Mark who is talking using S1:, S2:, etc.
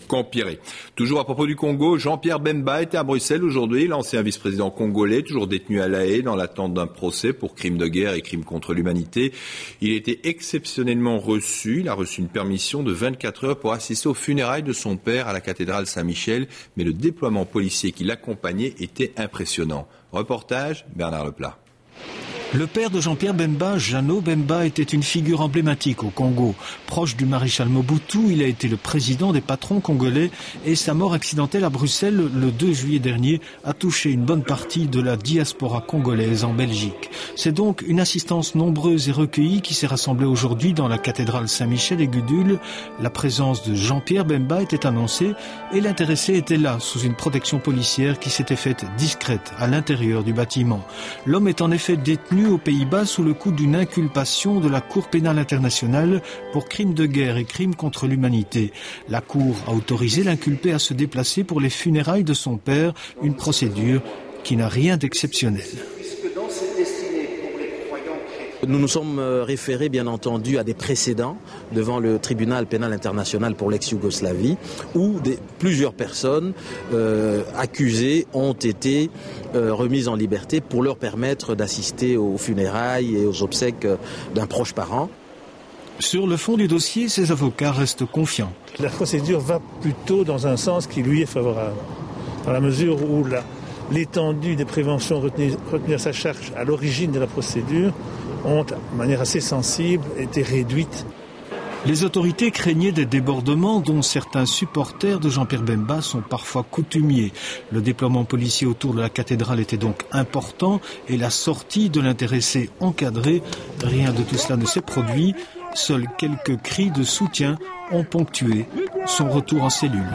S1: qu'empirer. Toujours à propos du Congo, Jean-Pierre Bemba était à Bruxelles aujourd'hui. L'ancien vice-président congolais, toujours détenu à La Haye dans l'attente d'un procès pour crimes de guerre et crimes contre l'humanité. Il était exceptionnellement reçu. Il a reçu une permission de 24 heures pour assister aux funérailles de son père à la cathédrale Saint-Michel. Mais le déploiement policier qui l'accompagnait était impressionnant. Reportage, Bernard Leplat.
S2: Le père de Jean-Pierre Bemba, Jeannot Bemba, était une figure emblématique au Congo. Proche du maréchal Mobutu, il a été le président des patrons congolais et sa mort accidentelle à Bruxelles le 2 juillet dernier a touché une bonne partie de la diaspora congolaise en Belgique. C'est donc une assistance nombreuse et recueillie qui s'est rassemblée aujourd'hui dans la cathédrale Saint-Michel et Gudule. La présence de Jean-Pierre Bemba était annoncée et l'intéressé était là, sous une protection policière qui s'était faite discrète à l'intérieur du bâtiment. L'homme est en effet détenu aux Pays-Bas sous le coup d'une inculpation de la Cour pénale internationale pour crimes de guerre et crimes contre l'humanité. La Cour a autorisé l'inculpé à se déplacer pour les funérailles de son père, une procédure qui n'a rien d'exceptionnel.
S3: Nous nous sommes référés bien entendu à des précédents devant le tribunal pénal international pour l'ex-Yougoslavie où plusieurs personnes accusées ont été remises en liberté pour leur permettre d'assister aux funérailles et aux obsèques d'un proche parent.
S2: Sur le fond du dossier, ses avocats restent confiants.
S4: La procédure va plutôt dans un sens qui lui est favorable, dans la mesure où l'étendue des préventions retenues à sa charge à l'origine de la procédure ont, de manière assez sensible, été réduites.
S2: Les autorités craignaient des débordements dont certains supporters de Jean-Pierre Bemba sont parfois coutumiers. Le déploiement policier autour de la cathédrale était donc important et la sortie de l'intéressé encadrée. Rien de tout cela ne s'est produit. Seuls quelques cris de soutien ont ponctué son retour en cellule.